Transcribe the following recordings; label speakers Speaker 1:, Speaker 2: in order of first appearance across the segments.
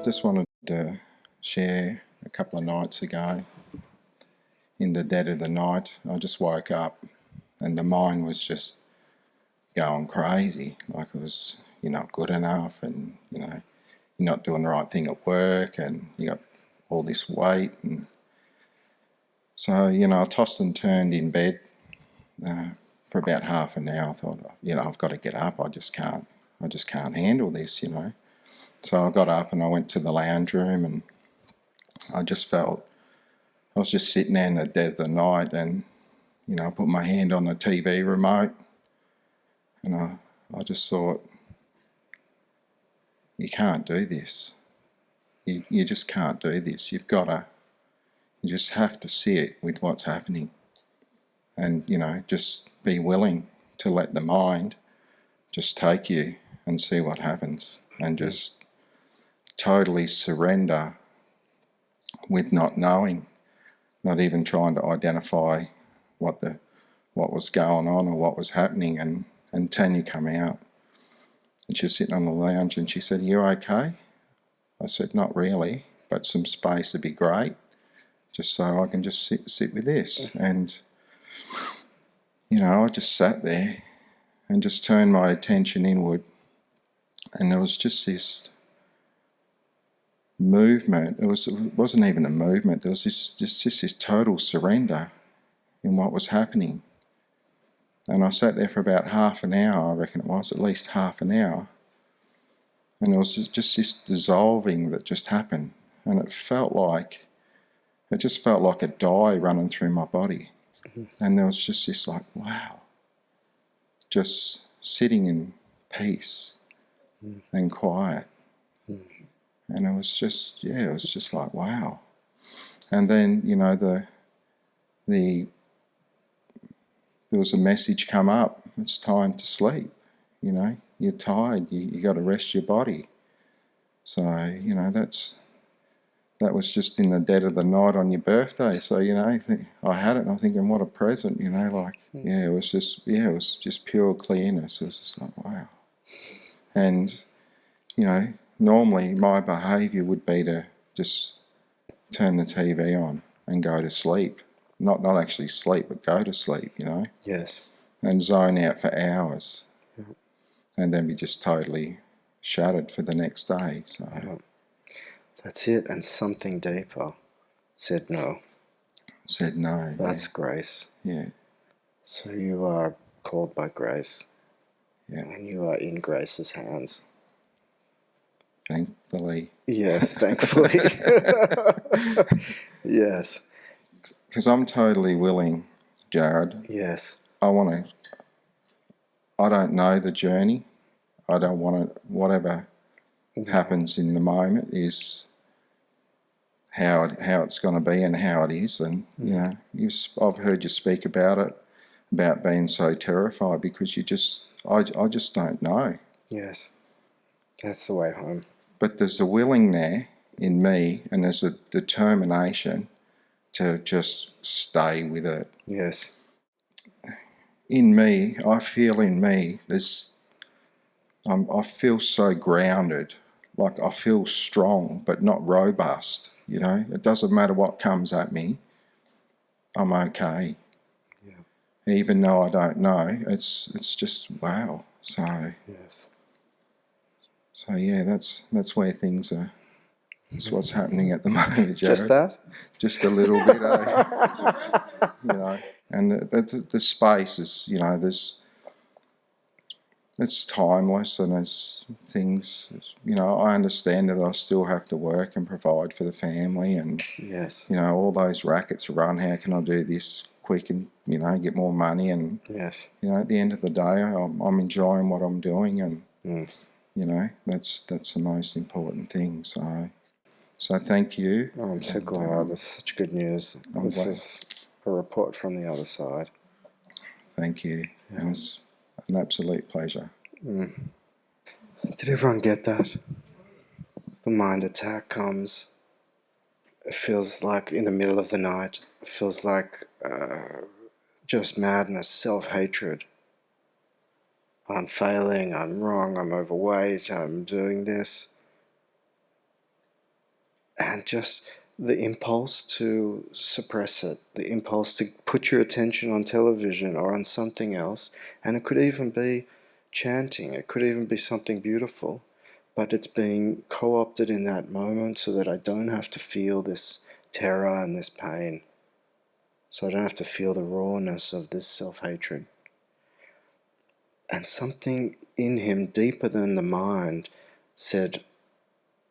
Speaker 1: just wanted to share a couple of nights ago, in the dead of the night, I just woke up and the mind was just going crazy, like it was, you're not good enough, and you're not doing the right thing at work, and you got all this weight. And so, I tossed and turned in bed for about half an hour. I thought, I've got to get up. I just can't handle this. So I got up and I went to the lounge room, and I just felt, I was just sitting there in the dead of the night, and I put my hand on the TV remote, and I just thought, you can't do this. You just can't do this. You just have to sit with what's happening, and just be willing to let the mind just take you and see what happens, and just totally surrender with not knowing, not even trying to identify what was going on or what was happening. And Tanya come out, and she was sitting on the lounge, and she said, "Are you okay?" I said, "Not really, but some space would be great, just so I can just sit with this." And I just sat there and just turned my attention inward, and there was just this movement. It wasn't even a movement. There was just this total surrender in what was happening. And I sat there for about half an hour. I reckon it was at least half an hour. And there was just this dissolving that just happened. And it just felt like a dye running through my body. Mm-hmm. And there was just this wow, just sitting in peace and quiet. Mm. And it was just, like, wow. And then, there was a message come up. It's time to sleep. You're tired. You got to rest your body. So, that was just in the dead of the night on your birthday. So, I had it, and I'm thinking, what a present, it was just pure clearness. It was just like, wow. And, normally my behaviour would be to just turn the TV on and go to sleep. Not actually sleep, but go to sleep,
Speaker 2: Yes.
Speaker 1: And zone out for hours. Yeah. And then be just totally shattered for the next day. So
Speaker 2: that's it. And something deeper said no. That's grace.
Speaker 1: Yeah.
Speaker 2: So you are called by grace.
Speaker 1: Yeah.
Speaker 2: And you are in grace's hands.
Speaker 1: Thankfully.
Speaker 2: Yes, thankfully. Yes.
Speaker 1: Because I'm totally willing, Jared.
Speaker 2: Yes.
Speaker 1: I don't know the journey. I don't want it. Whatever happens in the moment is how it's going to be and how it is. And, I've heard you speak about it, about being so terrified because I just don't know.
Speaker 2: Yes. That's the way home.
Speaker 1: But there's a willing there in me, and there's a determination to just stay with it.
Speaker 2: Yes.
Speaker 1: In me, I feel I feel so grounded, like I feel strong, but not robust. It doesn't matter what comes at me, I'm okay. Yeah. Even though I don't know, it's just wow. So
Speaker 2: yes.
Speaker 1: So yeah, that's where things are. That's what's happening at the moment, Jared.
Speaker 2: Just that?
Speaker 1: Just a little bit, And the space is, it's timeless, and it's things. I understand that I still have to work and provide for the family, and
Speaker 2: yes,
Speaker 1: all those rackets run. How can I do this quick and get more money? And
Speaker 2: yes,
Speaker 1: at the end of the day, I'm enjoying what I'm doing, and that's the most important thing. So thank you.
Speaker 2: Oh, I'm so glad. That's such good news. This is a report from the other side.
Speaker 1: Thank you. Yeah. It was an absolute pleasure.
Speaker 2: Did everyone get that? The mind attack comes. It feels like in the middle of the night. It feels like just madness, self-hatred. I'm failing, I'm wrong, I'm overweight, I'm doing this. and just the impulse to suppress it, the impulse to put your attention on television or on something else, and it could even be chanting, it could even be something beautiful, but it's being co-opted in that moment so that I don't have to feel this terror and this pain, so I don't have to feel the rawness of this self-hatred. And something in him deeper than the mind said,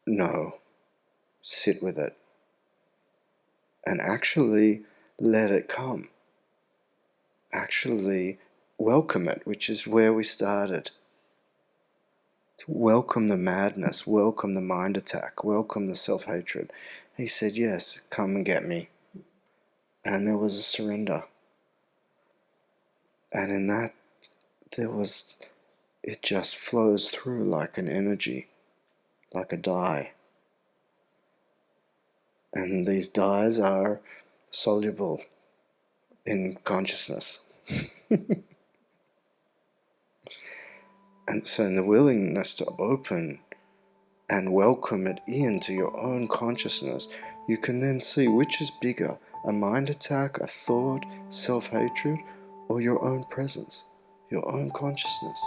Speaker 2: no, sit with it. And actually let it come. Actually welcome it, which is where we started. To welcome the madness, welcome the mind attack, welcome the self-hatred. He said, yes, come and get me. And there was a surrender. And in that, it just flows through like an energy, like a dye. And these dyes are soluble in consciousness. And so in the willingness to open and welcome it into your own consciousness, you can then see which is bigger, a mind attack, a thought, self-hatred, or your own presence, your own consciousness.